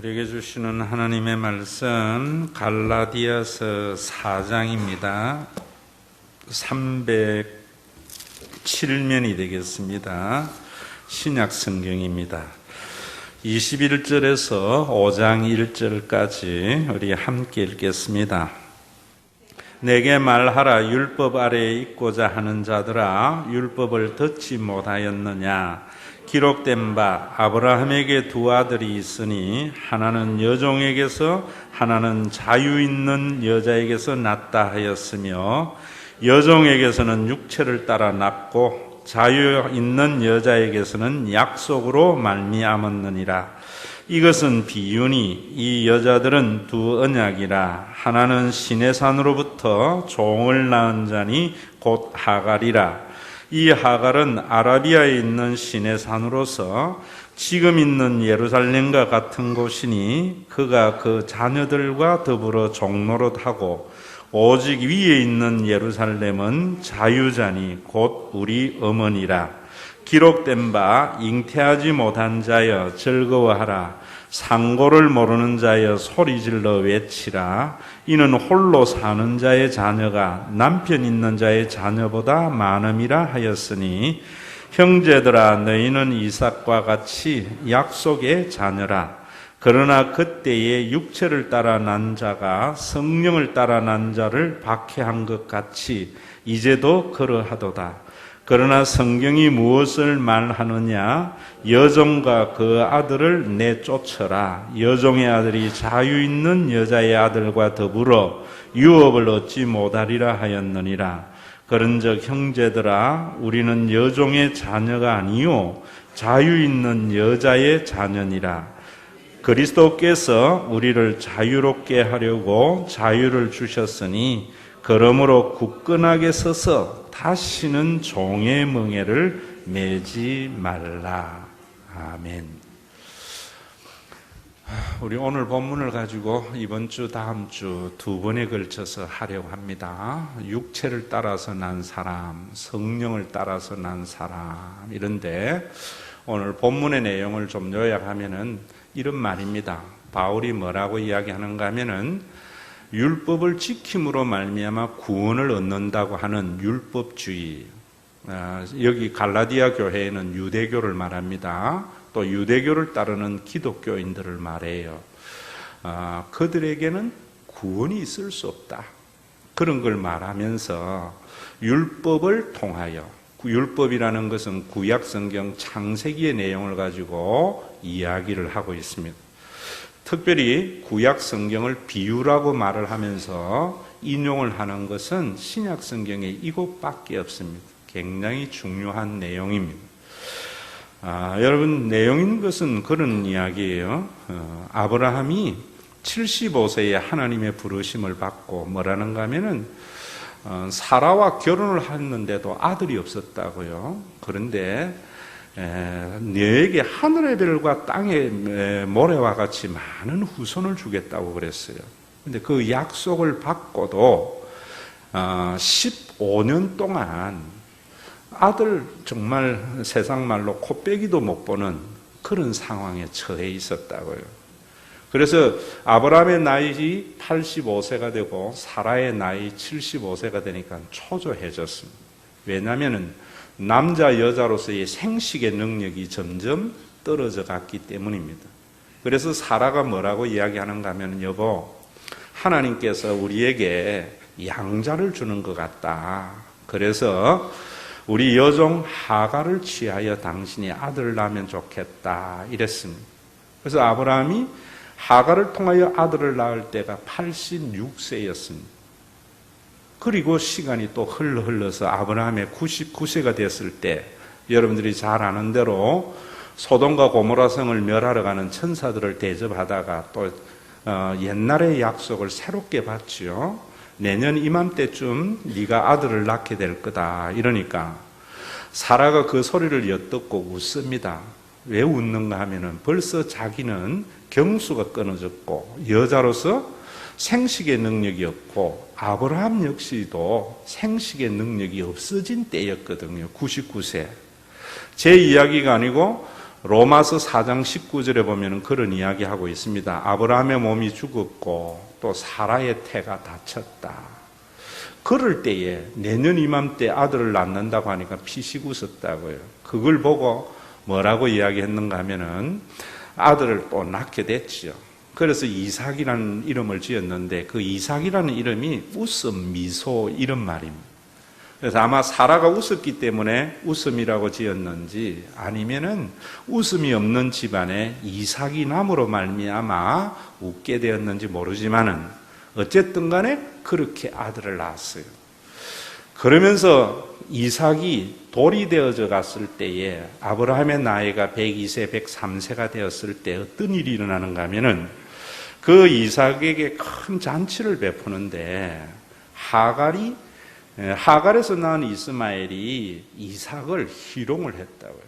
우리에게 주시는 하나님의 말씀 갈라디아서 4장입니다. 307면이 되겠습니다. 신약 성경입니다. 21절에서 5장 1절까지 우리 함께 읽겠습니다. 내게 말하라. 율법 아래에 있고자 하는 자들아, 율법을 듣지 못하였느냐? 기록된 바 아브라함에게 두 아들이 있으니 하나는 여종에게서 하나는 자유 있는 여자에게서 났다 하였으며, 여종에게서는 육체를 따라 낳고 자유 있는 여자에게서는 약속으로 말미암았느니라. 이것은 비유니 이 여자들은 두 언약이라. 하나는 시내산으로부터 종을 낳은 자니 곧 하갈이라. 이 하갈은 아라비아에 있는 시내산으로서 지금 있는 예루살렘과 같은 곳이니 그가 그 자녀들과 더불어 종노릇하고, 오직 위에 있는 예루살렘은 자유자니 곧 우리 어머니라. 기록된 바 잉태하지 못한 자여 즐거워하라. 상고를 모르는 자여 소리질러 외치라. 이는 홀로 사는 자의 자녀가 남편 있는 자의 자녀보다 많음이라 하였으니, 형제들아 너희는 이삭과 같이 약속의 자녀라. 그러나 그때에 육체를 따라 난 자가 성령을 따라 난 자를 박해한 것 같이 이제도 그러하도다. 그러나 성경이 무엇을 말하느냐? 여종과 그 아들을 내쫓으라. 여종의 아들이 자유 있는 여자의 아들과 더불어 유업을 얻지 못하리라 하였느니라. 그런즉 형제들아, 우리는 여종의 자녀가 아니요 자유 있는 여자의 자녀니라. 그리스도께서 우리를 자유롭게 하려고 자유를 주셨으니, 그러므로 굳건하게 서서 다시는 종의 멍에를 매지 말라. 아멘. 우리 오늘 본문을 가지고 이번 주 다음 주 두 번에 걸쳐서 하려고 합니다. 육체를 따라서 난 사람, 성령을 따라서 난 사람, 이런데 오늘 본문의 내용을 좀 요약하면은 이런 말입니다. 바울이 뭐라고 이야기하는가 하면은, 율법을 지킴으로 말미암아 구원을 얻는다고 하는 율법주의, 여기 갈라디아 교회에는 유대교를 말합니다. 또 유대교를 따르는 기독교인들을 말해요. 그들에게는 구원이 있을 수 없다, 그런 걸 말하면서 율법을 통하여, 율법이라는 것은 구약성경 창세기의 내용을 가지고 이야기를 하고 있습니다. 특별히 구약성경을 비유라고 말을 하면서 인용을 하는 것은 신약성경에 이것밖에 없습니다. 굉장히 중요한 내용입니다. 여러분, 내용인 것은 그런 이야기예요. 아브라함이 75세에 하나님의 부르심을 받고 뭐라는가 하면은, 사라와 결혼을 했는데도 아들이 없었다고요. 그런데 너에게 하늘의 별과 땅의 모래와 같이 많은 후손을 주겠다고 그랬어요. 그런데 그 약속을 받고도 15년 동안 아들, 정말 세상 말로 코빼기도 못 보는 그런 상황에 처해 있었다고요. 그래서 아브라함의 나이 85세가 되고 사라의 나이 75세가 되니까 초조해졌습니다. 왜냐하면 남자 여자로서의 생식의 능력이 점점 떨어져 갔기 때문입니다. 그래서 사라가 뭐라고 이야기하는가 하면, 여보, 하나님께서 우리에게 양자를 주는 것 같다. 그래서 우리 여종 하갈을 취하여 당신이 아들을 낳으면 좋겠다, 이랬습니다. 그래서 아브라함이 하갈을 통하여 아들을 낳을 때가 86세였습니다. 그리고 시간이 또 흘러서 아브라함의 99세가 됐을 때, 여러분들이 잘 아는 대로 소돔과 고모라 성을 멸하러 가는 천사들을 대접하다가 또 옛날의 약속을 새롭게 받지요. 내년 이맘때쯤 네가 아들을 낳게 될 거다, 이러니까 사라가 그 소리를 엿듣고 웃습니다. 왜 웃는가 하면은, 벌써 자기는 경수가 끊어졌고 여자로서 생식의 능력이 없고, 아브라함 역시도 생식의 능력이 없어진 때였거든요. 99세. 제 이야기가 아니고 로마서 4장 19절에 보면 그런 이야기하고 있습니다. 아브라함의 몸이 죽었고 또 사라의 태가 다쳤다. 그럴 때에 내년 이맘때 아들을 낳는다고 하니까 피식 웃었다고요. 그걸 보고 뭐라고 이야기했는가 하면은 아들을 또 낳게 됐죠. 그래서 이삭이라는 이름을 지었는데 그 이삭이라는 이름이 웃음, 미소 이런 말입니다. 그래서 아마 사라가 웃었기 때문에 웃음이라고 지었는지 아니면은 웃음이 없는 집안에 이삭이 남으로 말미암아 웃게 되었는지 모르지만은 어쨌든 간에 그렇게 아들을 낳았어요. 그러면서 이삭이 돌이 되어져 갔을 때에 아브라함의 나이가 102세, 103세가 되었을 때 어떤 일이 일어나는가 하면은 그 이삭에게 큰 잔치를 베푸는데 하갈에서 낳은 이스마엘이 이삭을 희롱을 했다고요.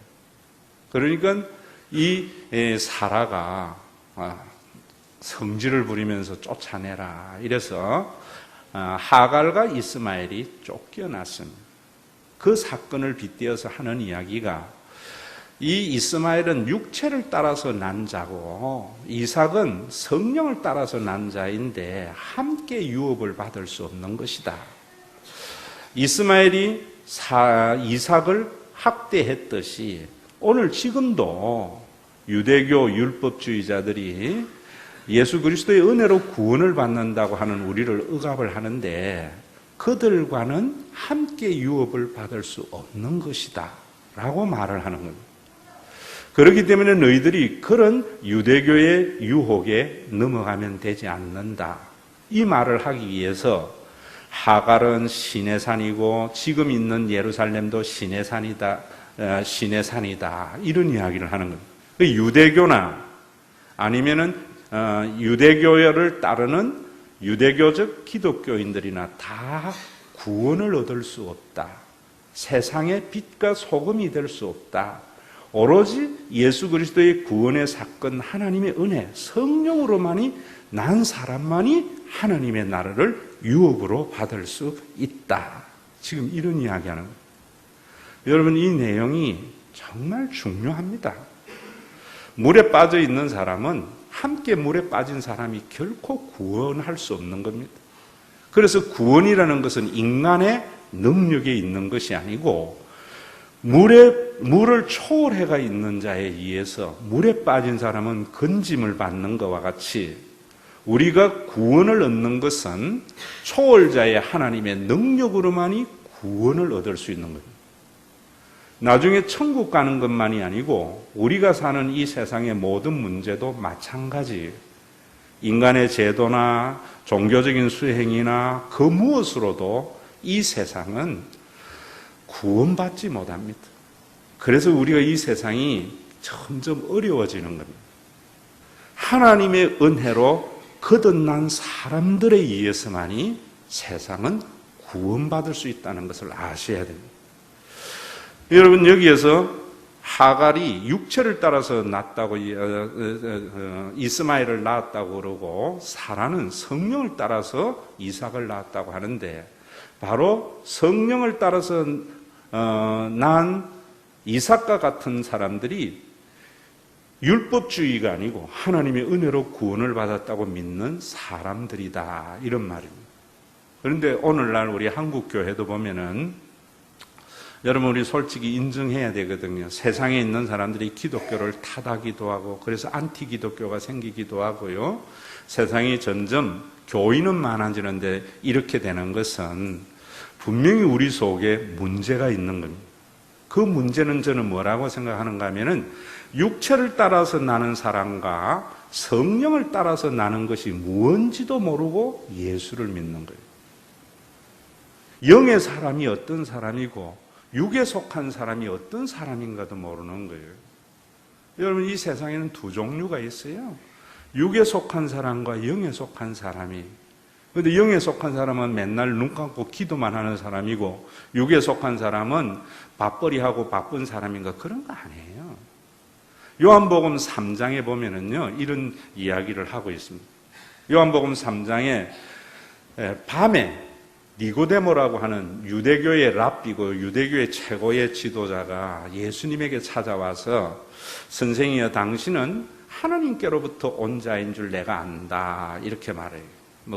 그러니까 이 사라가 성질을 부리면서 쫓아내라 이래서 하갈과 이스마엘이 쫓겨났습니다. 그 사건을 빗대어서 하는 이야기가 이 이스마엘은 육체를 따라서 난 자고 이삭은 성령을 따라서 난 자인데 함께 유업을 받을 수 없는 것이다. 이스마엘이 이삭을 학대했듯이 오늘 지금도 유대교 율법주의자들이 예수 그리스도의 은혜로 구원을 받는다고 하는 우리를 억압을 하는데 그들과는 함께 유업을 받을 수 없는 것이다 라고 말을 하는 겁니다. 그렇기 때문에 너희들이 그런 유대교의 유혹에 넘어가면 되지 않는다. 이 말을 하기 위해서 하갈은 신의 산이고 지금 있는 예루살렘도 신의 산이다. 이런 이야기를 하는 겁니다. 유대교나 아니면은 유대교를 따르는 유대교적 기독교인들이나 다 구원을 얻을 수 없다. 세상의 빛과 소금이 될 수 없다. 오로지 예수 그리스도의 구원의 사건, 하나님의 은혜, 성령으로만이 난 사람만이 하나님의 나라를 유업으로 받을 수 있다. 지금 이런 이야기하는 거예요. 여러분, 이 내용이 정말 중요합니다. 물에 빠져 있는 사람은 함께 물에 빠진 사람이 결코 구원할 수 없는 겁니다. 그래서 구원이라는 것은 인간의 능력에 있는 것이 아니고 물을 초월해가 있는 자에 의해서 물에 빠진 사람은 건짐을 받는 것과 같이 우리가 구원을 얻는 것은 초월자의 하나님의 능력으로만이 구원을 얻을 수 있는 겁니다. 나중에 천국 가는 것만이 아니고 우리가 사는 이 세상의 모든 문제도 마찬가지예요. 인간의 제도나 종교적인 수행이나 그 무엇으로도 이 세상은 구원받지 못합니다. 그래서 우리가 이 세상이 점점 어려워지는 겁니다. 하나님의 은혜로 거듭난 사람들에 의해서만이 세상은 구원받을 수 있다는 것을 아셔야 됩니다. 여러분, 여기에서 하갈이 육체를 따라서 낳았다고 이스마엘을 낳았다고 그러고 사라는 성령을 따라서 이삭을 낳았다고 하는데 바로 성령을 따라서 난 이삭과 같은 사람들이 율법주의가 아니고 하나님의 은혜로 구원을 받았다고 믿는 사람들이다, 이런 말입니다. 그런데 오늘날 우리 한국 교회도 보면은 여러분, 우리 솔직히 인정해야 되거든요. 세상에 있는 사람들이 기독교를 타다기도 하고 그래서 안티 기독교가 생기기도 하고요. 세상이 점점 교인은 많아지는데 이렇게 되는 것은 분명히 우리 속에 문제가 있는 겁니다. 그 문제는 저는 뭐라고 생각하는가 하면은 육체를 따라서 나는 사람과 성령을 따라서 나는 것이 무언지도 모르고 예수를 믿는 거예요. 영의 사람이 어떤 사람이고 육에 속한 사람이 어떤 사람인가도 모르는 거예요. 여러분, 이 세상에는 두 종류가 있어요. 육에 속한 사람과 영에 속한 사람이. 그런데 영에 속한 사람은 맨날 눈 감고 기도만 하는 사람이고 육에 속한 사람은 밥벌이하고 바쁜 사람인가, 그런 거 아니에요. 요한복음 3장에 보면은요, 이런 이야기를 하고 있습니다. 요한복음 3장에 밤에 니고데모라고 하는 유대교의 랍비고 유대교의 최고의 지도자가 예수님에게 찾아와서 선생이여 당신은 하나님께로부터 온 자인 줄 내가 안다 이렇게 말해요.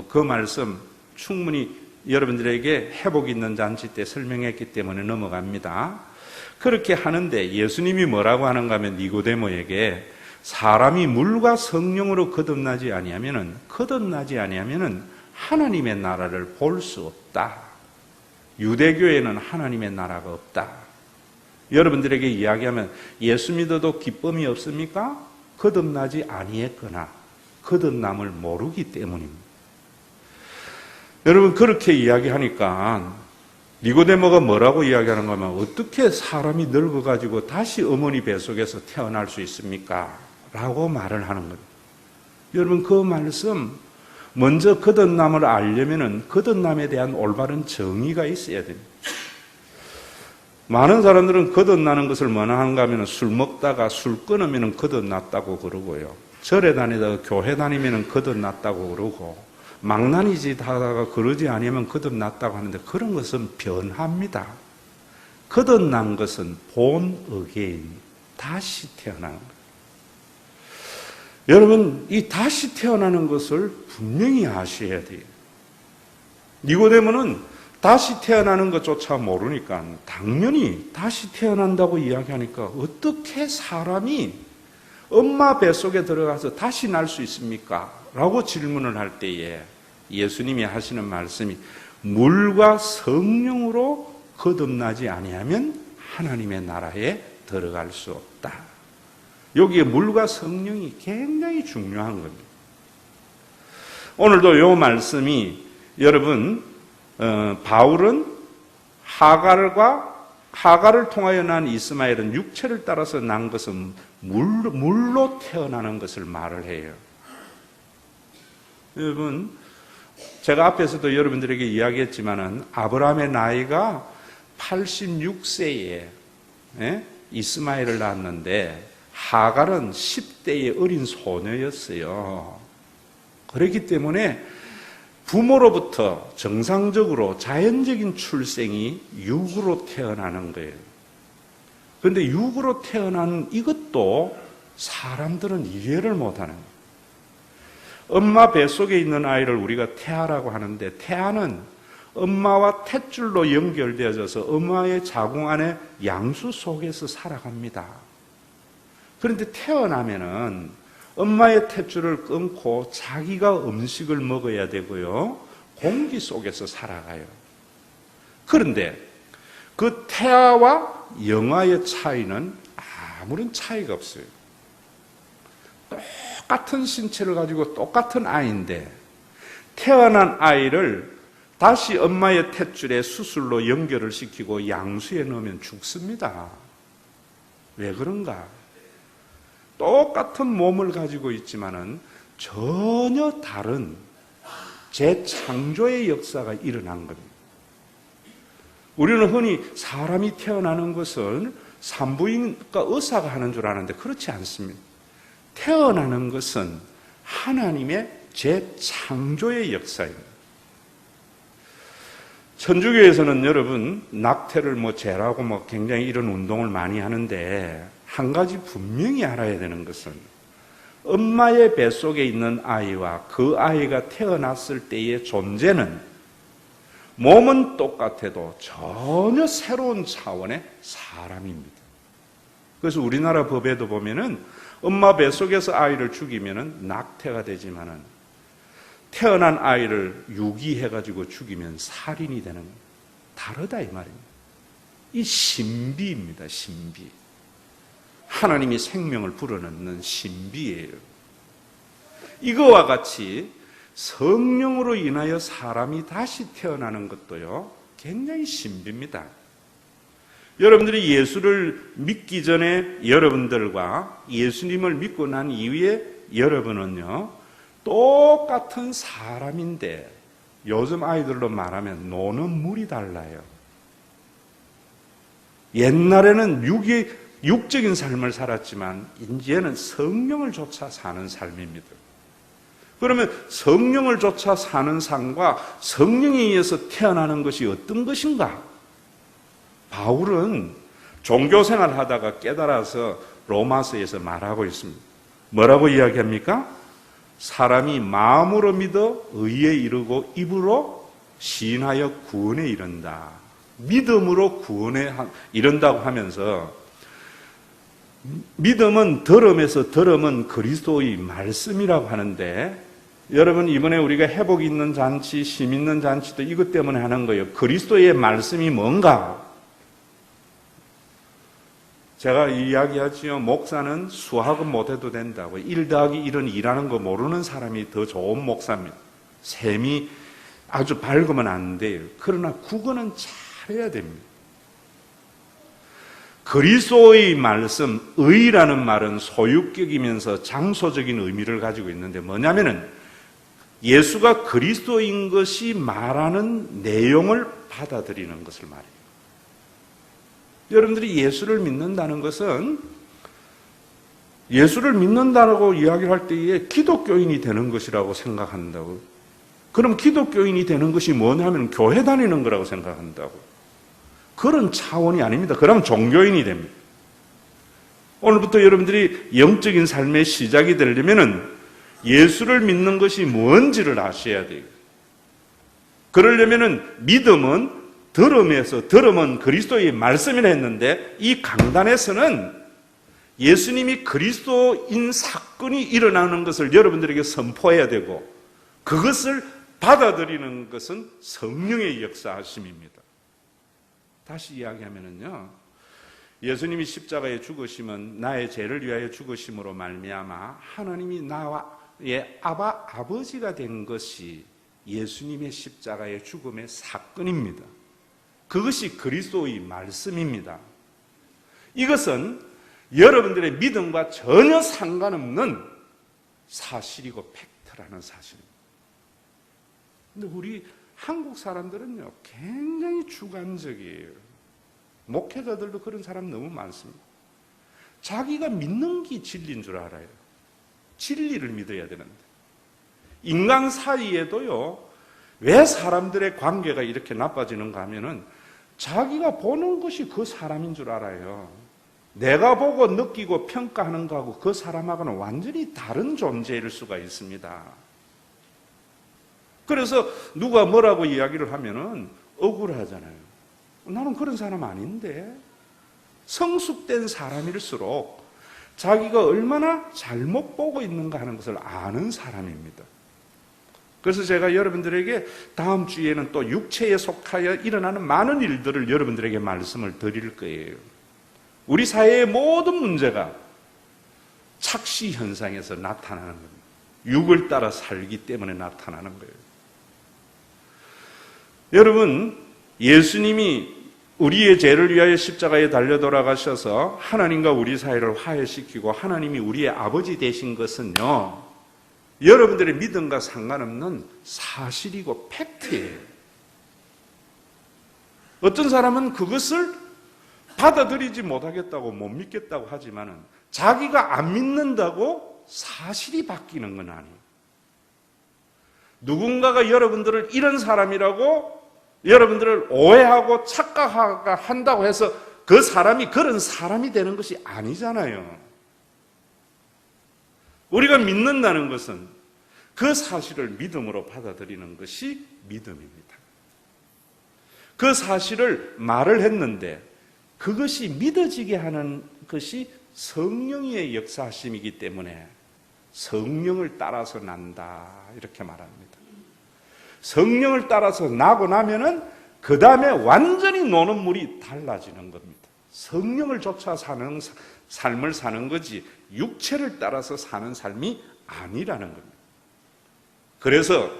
그 말씀 충분히 여러분들에게 회복 있는 잔치 때 설명했기 때문에 넘어갑니다. 그렇게 하는데 예수님이 뭐라고 하는가 하면 니고데모에게 사람이 물과 성령으로 거듭나지 아니하면은 하나님의 나라를 볼 수 없다. 유대교에는 하나님의 나라가 없다. 여러분들에게 이야기하면 예수 믿어도 기쁨이 없습니까? 거듭나지 아니했거나 거듭남을 모르기 때문입니다. 여러분 그렇게 이야기하니까 니고데모가 뭐라고 이야기하는가 하면 어떻게 사람이 늙어가지고 다시 어머니 뱃속에서 태어날 수 있습니까? 라고 말을 하는 거예요. 여러분 그 말씀 먼저 거듭남을 알려면은 거듭남에 대한 올바른 정의가 있어야 됩니다. 많은 사람들은 거듭나는 것을 뭐나 하는가 하면 술 먹다가 술 끊으면 거듭났다고 그러고요. 절에 다니다가 교회 다니면 거듭났다고 그러고 망나니 짓 하다가 그러지 아니면 거듭났다고 하는데 그런 것은 변합니다. 거듭난 것은 본 어게인, 다시 태어나는 거예요. 여러분 이 다시 태어나는 것을 분명히 아셔야 돼요. 니고데모는 다시 태어나는 것조차 모르니까 당연히 다시 태어난다고 이야기하니까 어떻게 사람이 엄마 뱃속에 들어가서 다시 날 수 있습니까? 라고 질문을 할 때에 예수님이 하시는 말씀이 물과 성령으로 거듭나지 아니하면 하나님의 나라에 들어갈 수 없다. 여기에 물과 성령이 굉장히 중요한 겁니다. 오늘도 이 말씀이 여러분 바울은 하갈을 통하여 난 이스마엘은 육체를 따라서 난 것은 물로 태어나는 것을 말을 해요. 여러분 제가 앞에서도 여러분들에게 이야기했지만은 아브라함의 나이가 86세에 이스마엘을 낳았는데 하갈은 10대의 어린 소녀였어요. 그렇기 때문에 부모로부터 정상적으로 자연적인 출생이 육으로 태어나는 거예요. 그런데 육으로 태어난 이것도 사람들은 이해를 못하는 거예요. 엄마 뱃속에 있는 아이를 우리가 태아라고 하는데 태아는 엄마와 탯줄로 연결되어져서 엄마의 자궁 안에 양수 속에서 살아갑니다. 그런데 태어나면은 엄마의 탯줄을 끊고 자기가 음식을 먹어야 되고요. 공기 속에서 살아가요. 그런데 그 태아와 영아의 차이는 아무런 차이가 없어요. 똑같은 신체를 가지고 똑같은 아이인데 태어난 아이를 다시 엄마의 탯줄에 수술로 연결을 시키고 양수에 넣으면 죽습니다. 왜 그런가? 똑같은 몸을 가지고 있지만은 전혀 다른 재창조의 역사가 일어난 겁니다. 우리는 흔히 사람이 태어나는 것을 산부인과 의사가 하는 줄 아는데 그렇지 않습니다. 태어나는 것은 하나님의 재창조의 역사입니다. 천주교에서는 여러분 낙태를 죄라고 굉장히 이런 운동을 많이 하는데 한 가지 분명히 알아야 되는 것은 엄마의 뱃속에 있는 아이와 그 아이가 태어났을 때의 존재는 몸은 똑같아도 전혀 새로운 차원의 사람입니다. 그래서 우리나라 법에도 보면은 엄마 뱃속에서 아이를 죽이면은 낙태가 되지만은 태어난 아이를 유기해가지고 죽이면 살인이 되는 거예요. 다르다 이 말입니다. 이 신비입니다. 신비. 하나님이 생명을 불어넣는 신비예요. 이거와 같이 성령으로 인하여 사람이 다시 태어나는 것도요, 굉장히 신비입니다. 여러분들이 예수를 믿기 전에 여러분들과 예수님을 믿고 난 이후에 여러분은요, 똑같은 사람인데 요즘 아이들로 말하면 노는 물이 달라요. 옛날에는 육적인 삶을 살았지만 이제는 성령을 쫓아 사는 삶입니다. 그러면 성령을 쫓아 사는 삶과 성령에 의해서 태어나는 것이 어떤 것인가? 바울은 종교생활 하다가 깨달아서 로마서에서 말하고 있습니다. 뭐라고 이야기합니까? 사람이 마음으로 믿어 의에 이르고 입으로 시인하여 구원에 이른다. 믿음으로 구원에 이른다고 하면서 믿음은 들음에서 들음은 그리스도의 말씀이라고 하는데 여러분 이번에 우리가 회복 있는 잔치, 심 있는 잔치도 이것 때문에 하는 거예요. 그리스도의 말씀이 뭔가? 제가 이야기하지요. 목사는 수학은 못해도 된다고. 1 더하기 1은 2라는 거 모르는 사람이 더 좋은 목사입니다. 셈이 아주 밝으면 안 돼요. 그러나 국어는 잘해야 됩니다. 그리스도의 말씀, 의라는 말은 소유격이면서 장소적인 의미를 가지고 있는데 뭐냐면은 예수가 그리스도인 것이 말하는 내용을 받아들이는 것을 말해요. 여러분들이 예수를 믿는다는 것은 예수를 믿는다고 이야기할 때에 기독교인이 되는 것이라고 생각한다고. 그럼 기독교인이 되는 것이 뭐냐면 교회 다니는 거라고 생각한다고. 그런 차원이 아닙니다. 그러면 종교인이 됩니다. 오늘부터 여러분들이 영적인 삶의 시작이 되려면은 예수를 믿는 것이 뭔지를 아셔야 돼요. 그러려면은 믿음은 들음은 그리스도의 말씀이라 했는데 이 강단에서는 예수님이 그리스도인 사건이 일어나는 것을 여러분들에게 선포해야 되고 그것을 받아들이는 것은 성령의 역사하심입니다. 다시 이야기하면은요, 예수님이 십자가에 죽으심은 나의 죄를 위하여 죽으심으로 말미암아 하나님이 나의 아버지가 된 것이 예수님의 십자가의 죽음의 사건입니다. 그것이 그리스도의 말씀입니다. 이것은 여러분들의 믿음과 전혀 상관없는 사실이고 팩트라는 사실입니다. 근데 우리 한국 사람들은요, 굉장히 주관적이에요. 목회자들도 그런 사람 너무 많습니다. 자기가 믿는 게 진리인 줄 알아요. 진리를 믿어야 되는데. 인간 사이에도요, 왜 사람들의 관계가 이렇게 나빠지는가 하면은 자기가 보는 것이 그 사람인 줄 알아요. 내가 보고 느끼고 평가하는 거하고 그 사람하고는 완전히 다른 존재일 수가 있습니다. 그래서 누가 뭐라고 이야기를 하면은 억울하잖아요. 나는 그런 사람 아닌데. 성숙된 사람일수록 자기가 얼마나 잘못 보고 있는가 하는 것을 아는 사람입니다. 그래서 제가 여러분들에게 다음 주에는 또 육체에 속하여 일어나는 많은 일들을 여러분들에게 말씀을 드릴 거예요. 우리 사회의 모든 문제가 착시 현상에서 나타나는 겁니다. 육을 따라 살기 때문에 나타나는 거예요. 여러분, 예수님이 우리의 죄를 위하여 십자가에 달려 돌아가셔서 하나님과 우리 사이를 화해시키고 하나님이 우리의 아버지 되신 것은요, 여러분들의 믿음과 상관없는 사실이고 팩트예요. 어떤 사람은 그것을 받아들이지 못하겠다고 못 믿겠다고 하지만은 자기가 안 믿는다고 사실이 바뀌는 건 아니에요. 누군가가 여러분들을 이런 사람이라고 여러분들을 오해하고 착각한다고 해서 그 사람이 그런 사람이 되는 것이 아니잖아요. 우리가 믿는다는 것은 그 사실을 믿음으로 받아들이는 것이 믿음입니다. 그 사실을 말을 했는데 그것이 믿어지게 하는 것이 성령의 역사하심이기 때문에 성령을 따라서 난다 이렇게 말합니다. 성령을 따라서 나고 나면은 그 다음에 완전히 노는 물이 달라지는 겁니다. 성령을 쫓아 사는 삶을 사는 거지 육체를 따라서 사는 삶이 아니라는 겁니다. 그래서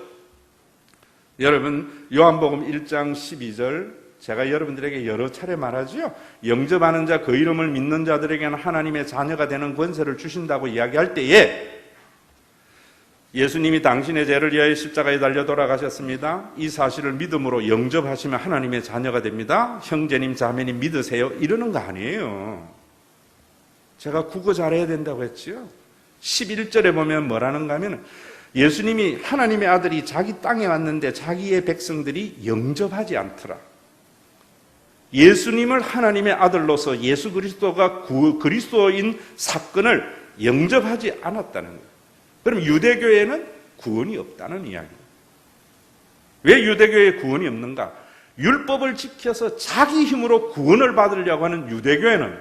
여러분 요한복음 1장 12절 제가 여러분들에게 여러 차례 말하지요. 영접하는 자 그 이름을 믿는 자들에게는 하나님의 자녀가 되는 권세를 주신다고 이야기할 때에 예수님이 당신의 죄를 위하여 십자가에 달려 돌아가셨습니다. 이 사실을 믿음으로 영접하시면 하나님의 자녀가 됩니다. 형제님 자매님 믿으세요. 이러는 거 아니에요. 제가 국어 잘해야 된다고 했지요. 11절에 보면 뭐라는가 하면 예수님이 하나님의 아들이 자기 땅에 왔는데 자기의 백성들이 영접하지 않더라. 예수님을 하나님의 아들로서 예수 그리스도가 그리스도인 사건을 영접하지 않았다는 거예요. 그럼 유대교회는 구원이 없다는 이야기예요. 왜 유대교회에 구원이 없는가? 율법을 지켜서 자기 힘으로 구원을 받으려고 하는 유대교회는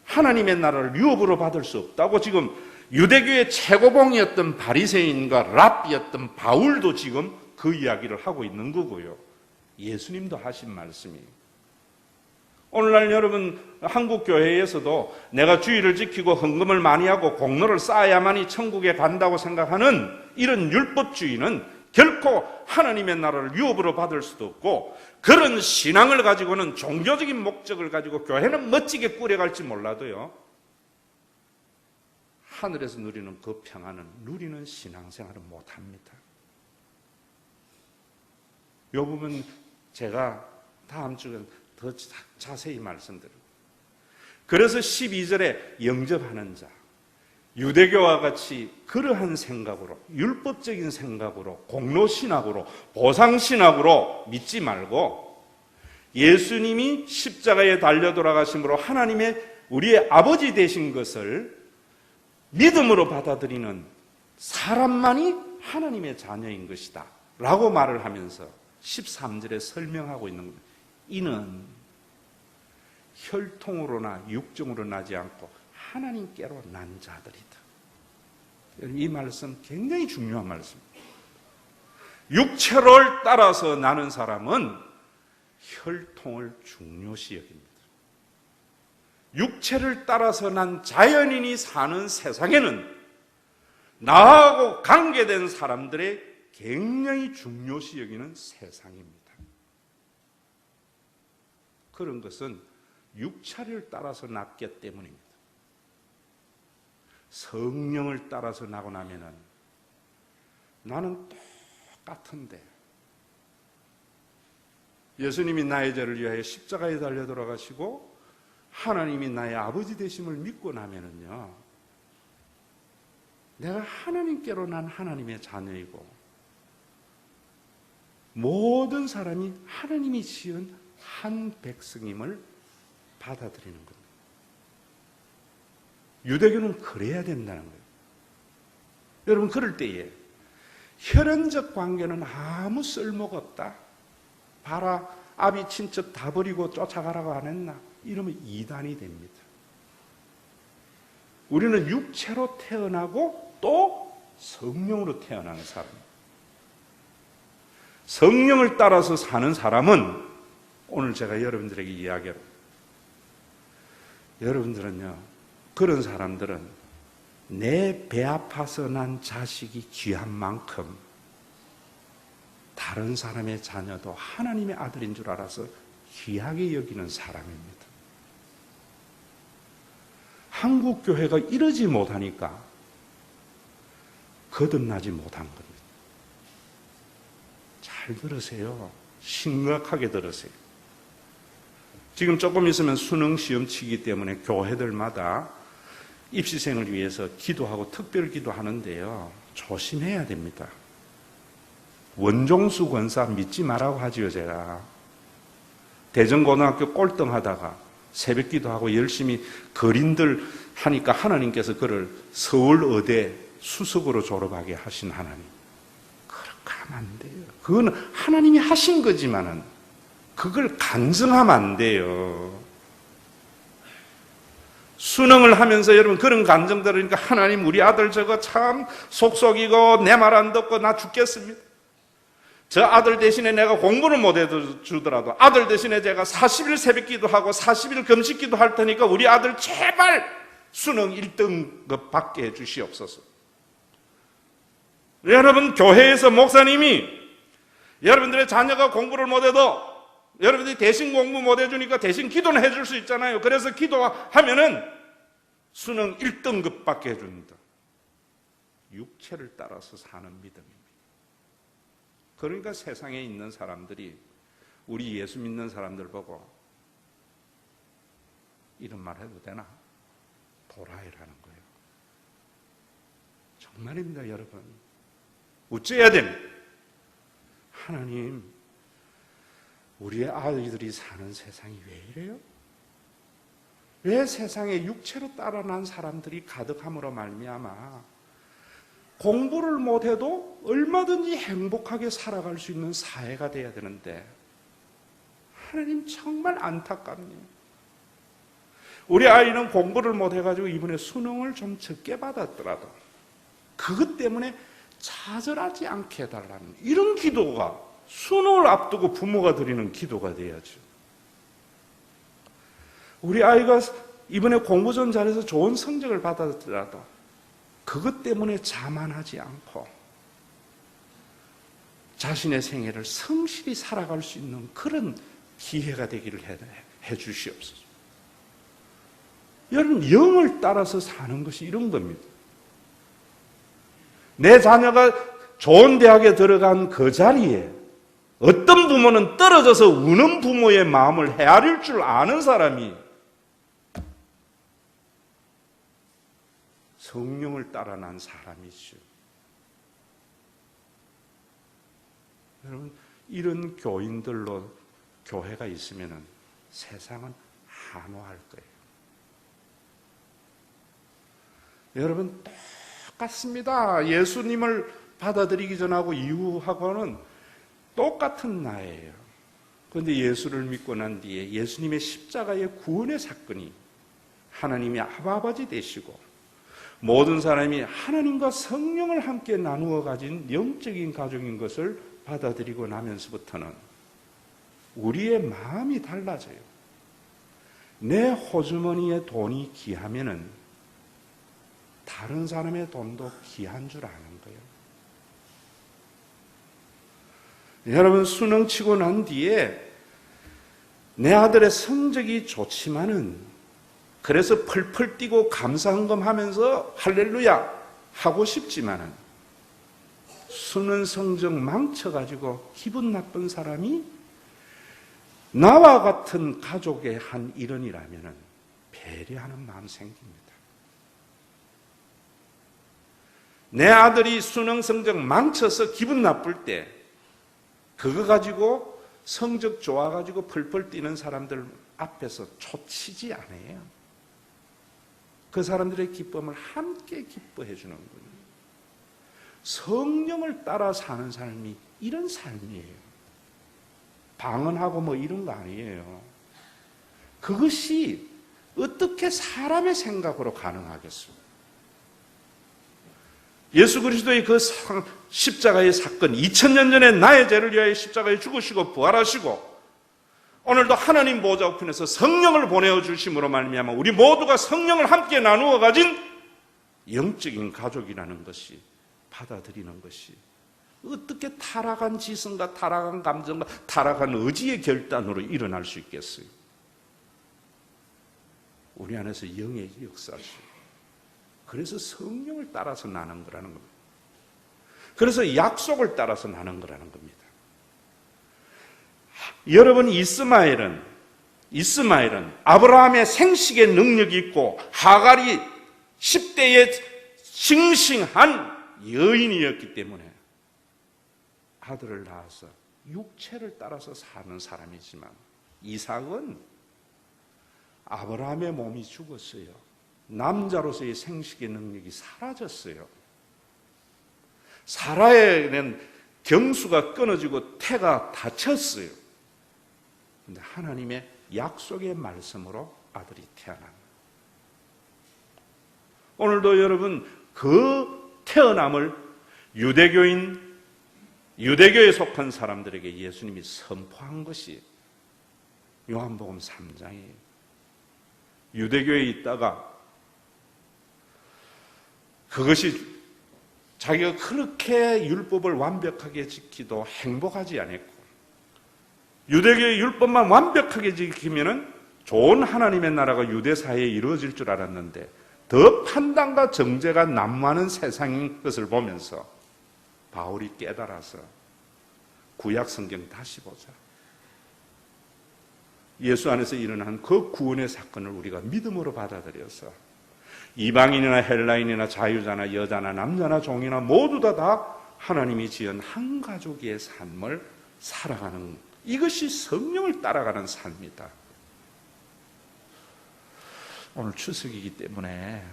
하나님의 나라를 유업으로 받을 수 없다고 지금 유대교의 최고봉이었던 바리새인과 랍비였던 바울도 지금 그 이야기를 하고 있는 거고요. 예수님도 하신 말씀이에요. 오늘날 여러분 한국 교회에서도 내가 주의를 지키고 헌금을 많이 하고 공로를 쌓아야만이 천국에 간다고 생각하는 이런 율법주의는 결코 하나님의 나라를 유업으로 받을 수도 없고, 그런 신앙을 가지고는 종교적인 목적을 가지고 교회는 멋지게 꾸려갈지 몰라도요, 하늘에서 누리는 그 평안은 누리는 신앙생활은 못합니다. 이 부분 제가 다음 주에 더 자세히 말씀드려요. 그래서 12절에 영접하는 자, 유대교와 같이 그러한 생각으로, 율법적인 생각으로, 공로신학으로, 보상신학으로 믿지 말고 예수님이 십자가에 달려 돌아가심으로 하나님의 우리의 아버지 되신 것을 믿음으로 받아들이는 사람만이 하나님의 자녀인 것이다 라고 말을 하면서 13절에 설명하고 있는 겁니다. 이는 혈통으로나 육정으로 나지 않고 하나님께로 난 자들이다. 이 말씀 굉장히 중요한 말씀입니다. 육체를 따라서 나는 사람은 혈통을 중요시 여깁니다. 육체를 따라서 난 자연인이 사는 세상에는 나하고 관계된 사람들의 굉장히 중요시 여기는 세상입니다. 그런 것은 육체를 따라서 났기 때문입니다. 성령을 따라서 나고 나면은 나는 똑같은데, 예수님이 나의 죄를 위하여 십자가에 달려 돌아가시고 하나님이 나의 아버지 되심을 믿고 나면은요, 내가 하나님께로 난 하나님의 자녀이고 모든 사람이 하나님이 지은 한 백성임을 받아들이는 겁니다. 유대교는 그래야 된다는 거예요. 여러분, 그럴 때에 혈연적 관계는 아무 쓸모가 없다. 봐라, 아비 친척 다 버리고 쫓아가라고 안 했나? 이러면 이단이 됩니다. 우리는 육체로 태어나고 또 성령으로 태어나는 사람입니다. 성령을 따라서 사는 사람은 오늘 제가 여러분들에게 이야기합니다. 여러분들은요, 그런 사람들은 내 배 아파서 난 자식이 귀한 만큼 다른 사람의 자녀도 하나님의 아들인 줄 알아서 귀하게 여기는 사람입니다. 한국 교회가 이러지 못하니까 거듭나지 못한 겁니다. 잘 들으세요. 심각하게 들으세요. 지금 조금 있으면 수능 시험 치기 때문에 교회들마다 입시생을 위해서 기도하고 특별 기도하는데요, 조심해야 됩니다. 원종수 권사 믿지 말라고 하지요. 제가 대전고등학교 꼴등하다가 새벽 기도하고 열심히 거린들 하니까 하나님께서 그를 서울의대 수석으로 졸업하게 하신 하나님, 그렇게 하면 안 돼요. 그건 하나님이 하신 거지만은 그걸 간증하면 안 돼요. 수능을 하면서 여러분 그런 감정 들으니까 하나님, 우리 아들 저거 참 속속이고 내 말 안 듣고 나 죽겠습니다. 저 아들 대신에 내가 공부를 못 해주더라도 아들 대신에 제가 40일 새벽 기도하고 40일 금식 기도할 테니까 우리 아들 제발 수능 1등급 받게 해주시옵소서. 여러분, 교회에서 목사님이 여러분들의 자녀가 공부를 못해도 여러분들이 대신 공부 못 해주니까 대신 기도는 해줄 수 있잖아요. 그래서 기도하면은 수능 1등급 받게 해줍니다. 육체를 따라서 사는 믿음입니다. 그러니까 세상에 있는 사람들이 우리 예수 믿는 사람들 보고 이런 말 해도 되나? 도라이라는 거예요. 정말입니다, 여러분. 어째야 됩니까? 하나님, 우리의 아이들이 사는 세상이 왜 이래요? 왜 세상에 육체로 따라 난 사람들이 가득함으로 말미암아 공부를 못해도 얼마든지 행복하게 살아갈 수 있는 사회가 돼야 되는데, 하나님 정말 안타깝네요. 우리 아이는 공부를 못해가지고 이번에 수능을 좀 적게 받았더라도 그것 때문에 좌절하지 않게 해달라는 이런 기도가 수능을 앞두고 부모가 드리는 기도가 돼야죠. 우리 아이가 이번에 공부 좀 잘해서 좋은 성적을 받았더라도 그것 때문에 자만하지 않고 자신의 생애를 성실히 살아갈 수 있는 그런 기회가 되기를 해 주시옵소서. 여러분, 영을 따라서 사는 것이 이런 겁니다. 내 자녀가 좋은 대학에 들어간 그 자리에 어떤 부모는 떨어져서 우는 부모의 마음을 헤아릴 줄 아는 사람이 성령을 따라 난 사람이죠. 여러분, 이런 교인들로 교회가 있으면 세상은 한화할 거예요. 여러분, 똑같습니다. 예수님을 받아들이기 전하고 이후하고는 똑같은 나예요. 그런데 예수를 믿고 난 뒤에 예수님의 십자가의 구원의 사건이 하나님의 아버지 되시고 모든 사람이 하나님과 성령을 함께 나누어 가진 영적인 가족인 것을 받아들이고 나면서부터는 우리의 마음이 달라져요. 내 호주머니에 돈이 귀하면은 다른 사람의 돈도 귀한 줄 아는 거예요. 여러분, 수능 치고 난 뒤에 내 아들의 성적이 좋지만은 그래서 펄펄 뛰고 감사헌금 하면서 할렐루야 하고 싶지만은 수능 성적 망쳐가지고 기분 나쁜 사람이 나와 같은 가족의 한 일원이라면은 배려하는 마음 생깁니다. 내 아들이 수능 성적 망쳐서 기분 나쁠 때 그거 가지고 성적 좋아가지고 펄펄 뛰는 사람들 앞에서 초치지 않아요. 그 사람들의 기쁨을 함께 기뻐해 주는 거예요. 성령을 따라 사는 삶이 이런 삶이에요. 방언하고 뭐 이런 거 아니에요. 그것이 어떻게 사람의 생각으로 가능하겠어요? 예수 그리스도의 그 십자가의 사건, 2000년 전에 나의 죄를 위하여 십자가에 죽으시고 부활하시고 오늘도 하나님 보좌 우편에서 성령을 보내어 주심으로 말미암아 우리 모두가 성령을 함께 나누어 가진 영적인 가족이라는 것이, 받아들이는 것이 어떻게 타락한 지성과 타락한 감정과 타락한 의지의 결단으로 일어날 수 있겠어요? 우리 안에서 영의 역사죠. 그래서 성령을 따라서 나는 거라는 겁니다. 그래서 약속을 따라서 나는 거라는 겁니다. 여러분, 이스마엘은 아브라함의 생식의 능력이 있고 하갈이 10대에 싱싱한 여인이었기 때문에 아들을 낳아서 육체를 따라서 사는 사람이지만 이삭은 아브라함의 몸이 죽었어요. 남자로서의 생식의 능력이 사라졌어요. 사라에는 경수가 끊어지고 태가 닫혔어요. 그런데 하나님의 약속의 말씀으로 아들이 태어난. 오늘도 여러분, 그 태어남을 유대교에 속한 사람들에게 예수님이 선포한 것이 요한복음 3장이에요. 유대교에 있다가 그것이 자기가 그렇게 율법을 완벽하게 지키도 행복하지 않았고, 유대교의 율법만 완벽하게 지키면은 좋은 하나님의 나라가 유대 사회에 이루어질 줄 알았는데 더 판단과 정죄가 난무하는 세상인 것을 보면서 바울이 깨달아서 구약 성경 다시 보자. 예수 안에서 일어난 그 구원의 사건을 우리가 믿음으로 받아들여서 이방인이나 헬라인이나 자유자나 여자나 남자나 종이나 모두 다 하나님이 지은 한 가족의 삶을 살아가는, 이것이 성령을 따라가는 삶이다. 오늘 추석이기 때문에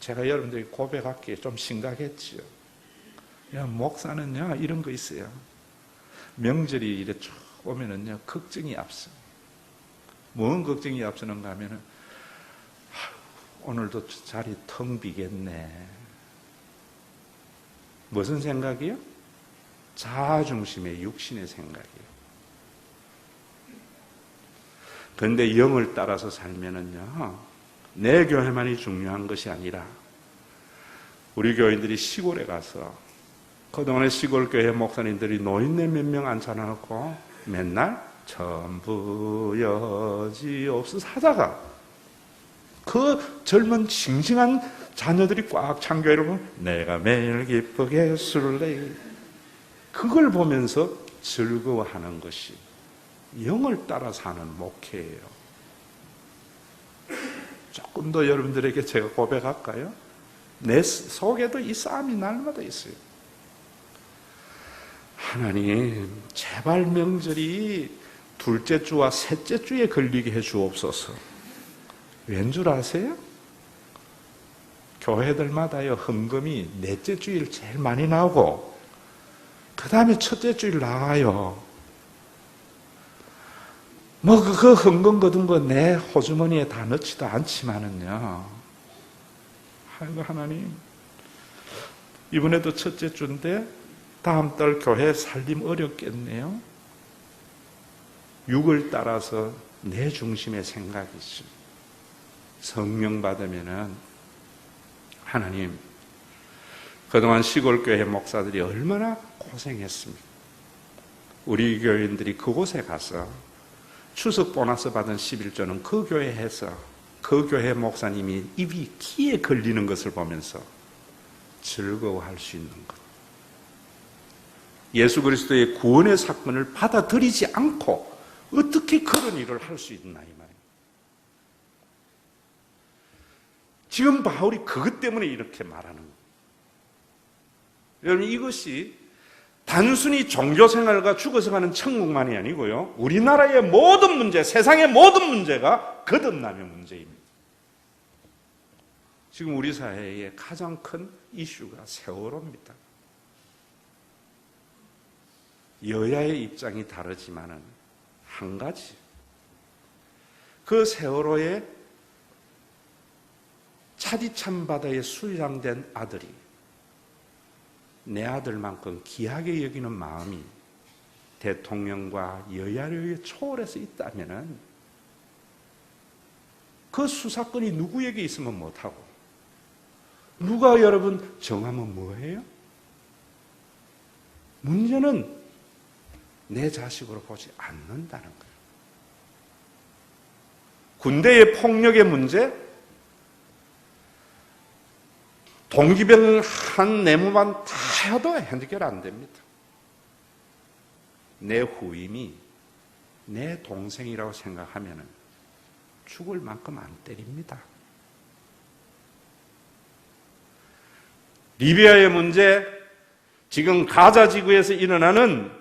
제가 여러분들이 고백하기에 좀 심각했지요. 야, 목사는요 이런 거 있어요. 명절이 이래 쭉 오면은요 걱정이 앞서. 뭔 걱정이 앞서는가 하면은 오늘도 자리 텅 비겠네. 무슨 생각이요? 자아중심의 육신의 생각이에요. 그런데 영을 따라서 살면은요, 내 교회만이 중요한 것이 아니라 우리 교인들이 시골에 가서 그동안에 시골 교회 목사님들이 노인네 몇 명 앉혀놓고 맨날 전부 여지없어 하다가 그 젊은 싱싱한 자녀들이 꽉 찬 교회를 보면 내가 매일 기쁘게 술래, 그걸 보면서 즐거워하는 것이 영을 따라 사는 목회예요. 조금 더 여러분들에게 제가 고백할까요? 내 속에도 이 싸움이 날마다 있어요. 하나님, 제발 명절이 둘째 주와 셋째 주에 걸리게 해 주옵소서. 왠 줄 아세요? 교회들마다요 헌금이 넷째 주일 제일 많이 나오고 그 다음에 첫째 주일 나와요. 뭐 그 헌금 거둔 거 내 호주머니에 다 넣지도 않지만은요, 아이고 하나님, 이번에도 첫째 주인데 다음 달 교회 살림 어렵겠네요. 육을 따라서 내 중심의 생각이죠. 성령 받으면은 하나님, 그동안 시골교회 목사들이 얼마나 고생했습니까? 우리 교인들이 그곳에 가서 추석 보너스 받은 11조는 그 교회에서 그 교회 목사님이 입이 키에 걸리는 것을 보면서 즐거워할 수 있는 것. 예수 그리스도의 구원의 사건을 받아들이지 않고 어떻게 그런 일을 할 수 있나 이 말이에요. 지금 바울이 그것 때문에 이렇게 말하는 거예요. 여러분, 이것이 단순히 종교생활과 죽어서 가는 천국만이 아니고요, 우리나라의 모든 문제, 세상의 모든 문제가 거듭남의 문제입니다. 지금 우리 사회의 가장 큰 이슈가 세월호입니다. 여야의 입장이 다르지만은 한 가지, 그 세월호의 차디찬 바다에 수장된 아들이 내 아들만큼 귀하게 여기는 마음이 대통령과 여야를 초월해서 있다면은 그 수사권이 누구에게 있으면 못하고 누가 여러분 정하면 뭐해요? 문제는 내 자식으로 보지 않는다는 거예요. 군대의 폭력의 문제, 동기병 한 내무만 다 해도 해결 안 됩니다. 내 후임이 내 동생이라고 생각하면 죽을 만큼 안 때립니다. 리비아의 문제, 지금 가자 지구에서 일어나는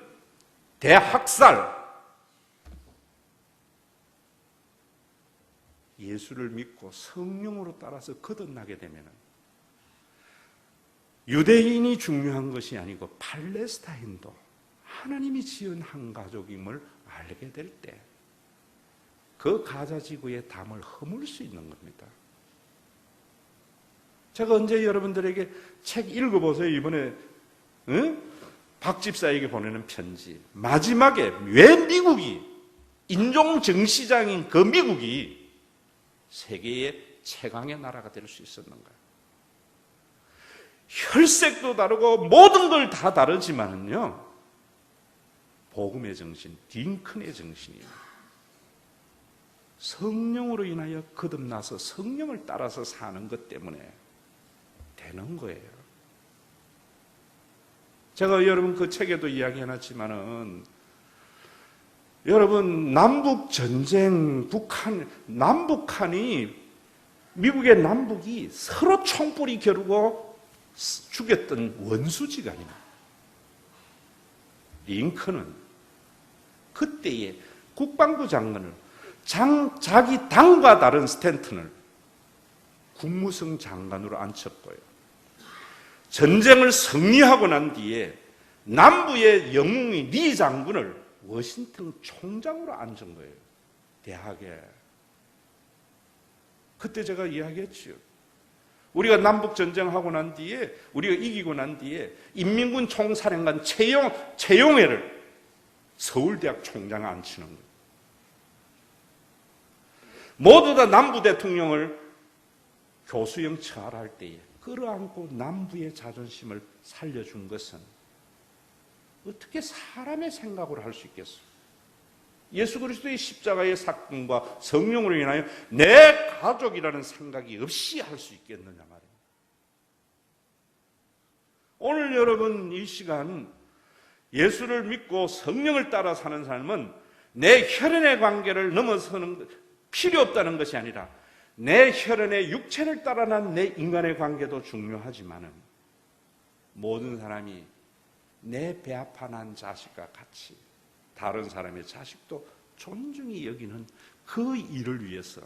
대학살, 예수를 믿고 성령으로 따라서 거듭나게 되면 유대인이 중요한 것이 아니고 팔레스타인도 하나님이 지은 한 가족임을 알게 될 때 그 가자 지구의 담을 허물 수 있는 겁니다. 제가 언제 여러분들에게 책 읽어보세요. 이번에 박 집사에게 보내는 편지, 마지막에 왜 미국이, 인종정시장인 그 미국이 세계의 최강의 나라가 될 수 있었는가? 혈색도 다르고 모든 걸 다 다르지만은요, 복음의 정신, 딩큰의 정신이에요. 성령으로 인하여 거듭나서 성령을 따라서 사는 것 때문에 되는 거예요. 제가 여러분 그 책에도 이야기해놨지만은, 여러분 남북 전쟁, 남북한이, 미국의 남북이 서로 총불이 겨루고 죽였던 원수지간입니다. 링컨은 그때의 국방부 장관을 자기 당과 다른 스탠튼을 국무성 장관으로 앉혔고요. 전쟁을 승리하고 난 뒤에 남부의 영웅이 리 장군을 워싱턴 총장으로 앉은 거예요. 대학에. 그때 제가 이야기했죠. 우리가 남북 전쟁하고 난 뒤에, 우리가 이기고 난 뒤에 인민군 총사령관 최용해를 서울대학 총장에 앉히는 거예요. 모두 다 남부 대통령을 교수형 처할할 때에 끌어안고 남부의 자존심을 살려준 것은 어떻게 사람의 생각으로 할 수 있겠어요? 예수 그리스도의 십자가의 사건과 성령으로 인하여 내 가족이라는 생각이 없이 할 수 있겠느냐 말이에요. 오늘 여러분 이 시간 예수를 믿고 성령을 따라 사는 삶은 내 혈연의 관계를 넘어서는 필요 없다는 것이 아니라 내 혈연의 육체를 따라 난 내 인간의 관계도 중요하지만은 모든 사람이 내 배 아파 난 자식과 같이 다른 사람의 자식도 존중히 여기는 그 일을 위해서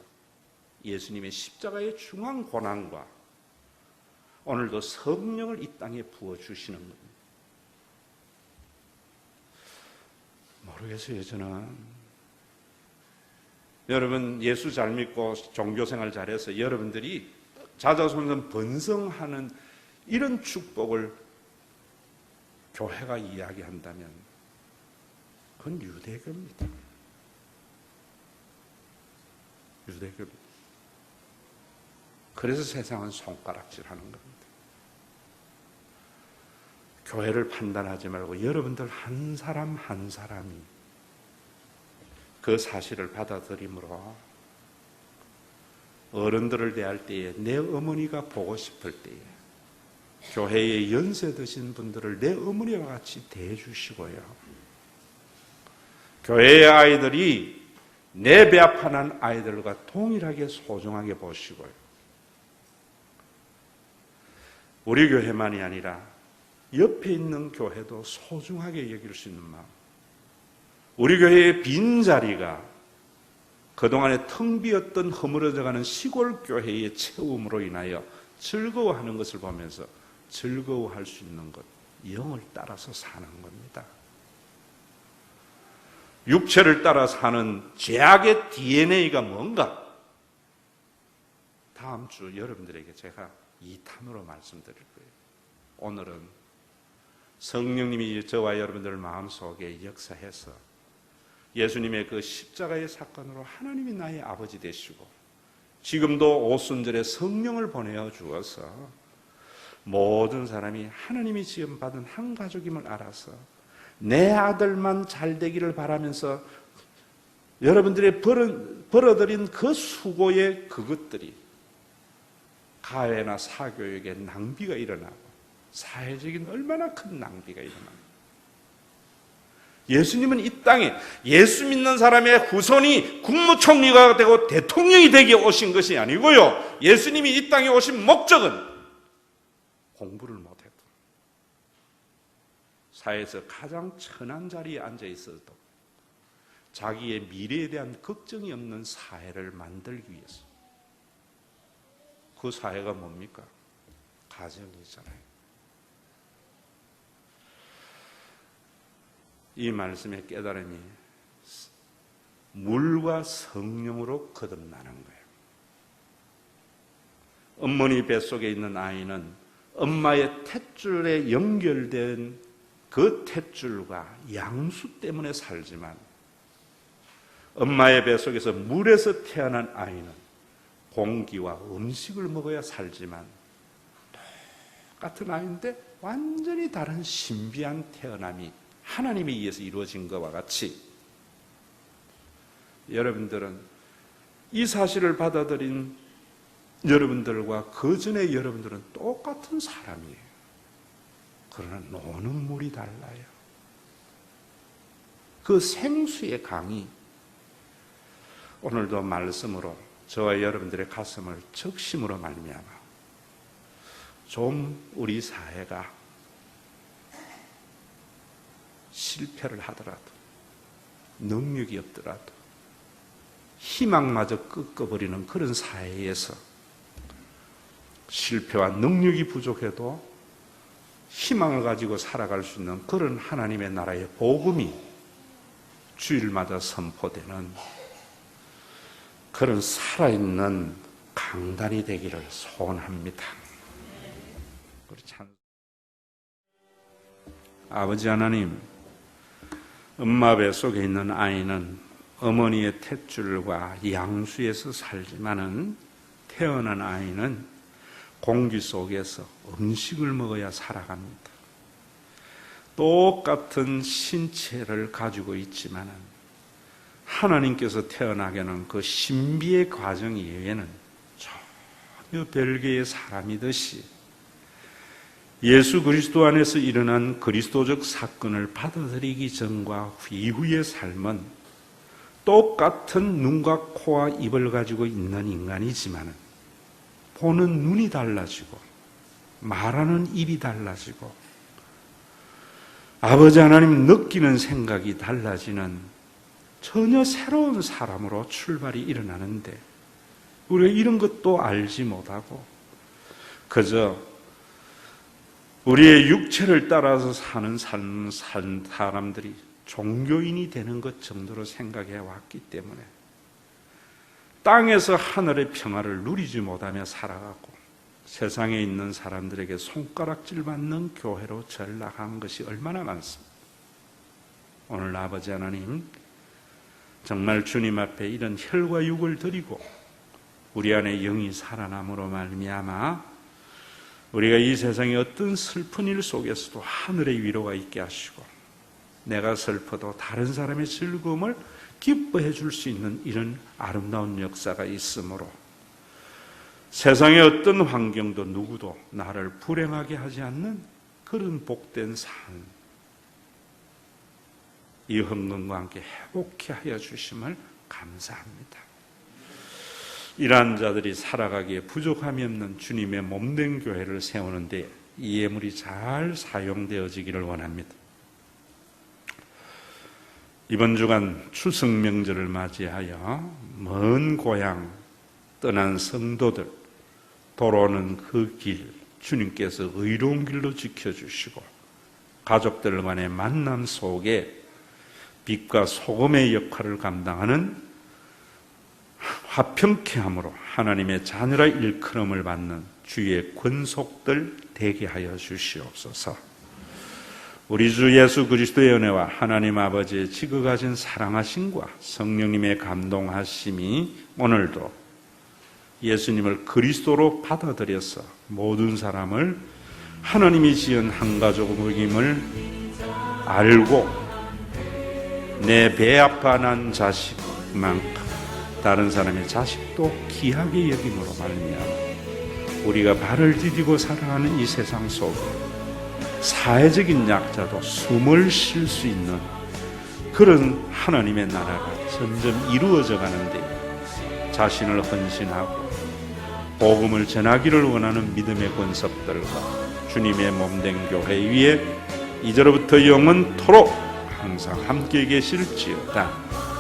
예수님의 십자가의 중한 고난과 오늘도 성령을 이 땅에 부어주시는 겁니다. 모르겠어요, 저는. 여러분 예수 잘 믿고 종교생활 잘해서 여러분들이 자자손손 번성하는 이런 축복을 교회가 이야기한다면 그건 유대교입니다. 유대교입니다. 그래서 세상은 손가락질하는 겁니다. 교회를 판단하지 말고 여러분들 한 사람 한 사람이 그 사실을 받아들임으로 어른들을 대할 때에 내 어머니가 보고 싶을 때에 교회에 연세 드신 분들을 내 어머니와 같이 대해주시고요. 교회의 아이들이 내 배 아파 난 아이들과 동일하게 소중하게 보시고요. 우리 교회만이 아니라 옆에 있는 교회도 소중하게 여길 수 있는 마음. 우리 교회의 빈자리가 그동안에 텅 비었던 허물어져가는 시골 교회의 채움으로 인하여 즐거워하는 것을 보면서 즐거워할 수 있는 것, 영을 따라서 사는 겁니다. 육체를 따라 사는 죄악의 DNA가 뭔가? 다음 주 여러분들에게 제가 2탄으로 말씀드릴 거예요. 오늘은 성령님이 저와 여러분들 마음속에 역사해서 예수님의 그 십자가의 사건으로 하나님이 나의 아버지 되시고 지금도 오순절에 성령을 보내어 주어서 모든 사람이 하나님이 지음 받은 한 가족임을 알아서 내 아들만 잘 되기를 바라면서 여러분들이 벌어들인 그 수고의 그것들이 가해나 사교육에 낭비가 일어나고 사회적인 얼마나 큰 낭비가 일어나고 예수님은 이 땅에 예수 믿는 사람의 후손이 국무총리가 되고 대통령이 되기 오신 것이 아니고요. 예수님이 이 땅에 오신 목적은 공부를 못해도 사회에서 가장 천한 자리에 앉아 있어도 자기의 미래에 대한 걱정이 없는 사회를 만들기 위해서. 그 사회가 뭡니까? 가정이잖아요. 이 말씀의 깨달음이 물과 성령으로 거듭나는 거예요. 어머니 뱃속에 있는 아이는 엄마의 탯줄에 연결된 그 탯줄과 양수 때문에 살지만 엄마의 뱃속에서 물에서 태어난 아이는 공기와 음식을 먹어야 살지만 똑같은 아이인데 완전히 다른 신비한 태어남이 하나님에 의해서 이루어진 것과 같이 여러분들은 이 사실을 받아들인 여러분들과 그 전에 여러분들은 똑같은 사람이에요. 그러나 노는 물이 달라요. 그 생수의 강이 오늘도 말씀으로 저와 여러분들의 가슴을 적심으로 말미암아 좀 우리 사회가 실패를 하더라도, 능력이 없더라도 희망마저 꺾어버리는 그런 사회에서 실패와 능력이 부족해도 희망을 가지고 살아갈 수 있는 그런 하나님의 나라의 복음이 주일마다 선포되는 그런 살아있는 강단이 되기를 소원합니다. 아버지 하나님, 엄마 뱃속에 있는 아이는 어머니의 탯줄과 양수에서 살지만은 태어난 아이는 공기 속에서 음식을 먹어야 살아갑니다. 똑같은 신체를 가지고 있지만은 하나님께서 태어나게 하는 그 신비의 과정 이외에는 전혀 별개의 사람이듯이 예수 그리스도 안에서 일어난 그리스도적 사건을 받아들이기 전과 이후의 삶은 똑같은 눈과 코와 입을 가지고 있는 인간이지만 보는 눈이 달라지고 말하는 입이 달라지고 아버지 하나님 느끼는 생각이 달라지는 전혀 새로운 사람으로 출발이 일어나는데 우리가 이런 것도 알지 못하고 그저 우리의 육체를 따라서 사는 사람들이 종교인이 되는 것 정도로 생각해 왔기 때문에 땅에서 하늘의 평화를 누리지 못하며 살아가고 세상에 있는 사람들에게 손가락질 받는 교회로 전락한 것이 얼마나 많습니다. 오늘 아버지 하나님, 정말 주님 앞에 이런 혈과 육을 드리고 우리 안에 영이 살아남으로 말미암아 우리가 이 세상의 어떤 슬픈 일 속에서도 하늘의 위로가 있게 하시고 내가 슬퍼도 다른 사람의 즐거움을 기뻐해 줄 수 있는 이런 아름다운 역사가 있으므로 세상의 어떤 환경도 누구도 나를 불행하게 하지 않는 그런 복된 삶, 이 헌금과 함께 회복케 하여 주심을 감사합니다. 이러한 자들이 살아가기에 부족함이 없는 주님의 몸된 교회를 세우는데 이 예물이 잘 사용되어지기를 원합니다. 이번 주간 추석 명절을 맞이하여 먼 고향 떠난 성도들 돌아오는 그 길 주님께서 의로운 길로 지켜주시고 가족들 간의 만남 속에 빛과 소금의 역할을 감당하는 화평케 함으로 하나님의 자녀라 일컬음을 받는 주의 권속들 되게 하여 주시옵소서. 우리 주 예수 그리스도의 은혜와 하나님 아버지의 지극하신 사랑하심과 성령님의 감동하심이 오늘도 예수님을 그리스도로 받아들여서 모든 사람을 하나님이 지은 한 가족임을 알고 내 배 아파 난 자식만큼 다른 사람의 자식도 귀하게 여김으로 말미암아 우리가 발을 디디고 살아가는 이 세상 속에 사회적인 약자도 숨을 쉴 수 있는 그런 하나님의 나라가 점점 이루어져 가는데 자신을 헌신하고 복음을 전하기를 원하는 믿음의 권속들과 주님의 몸된 교회 위에 이제로부터 영원토록 항상 함께 계실지어다.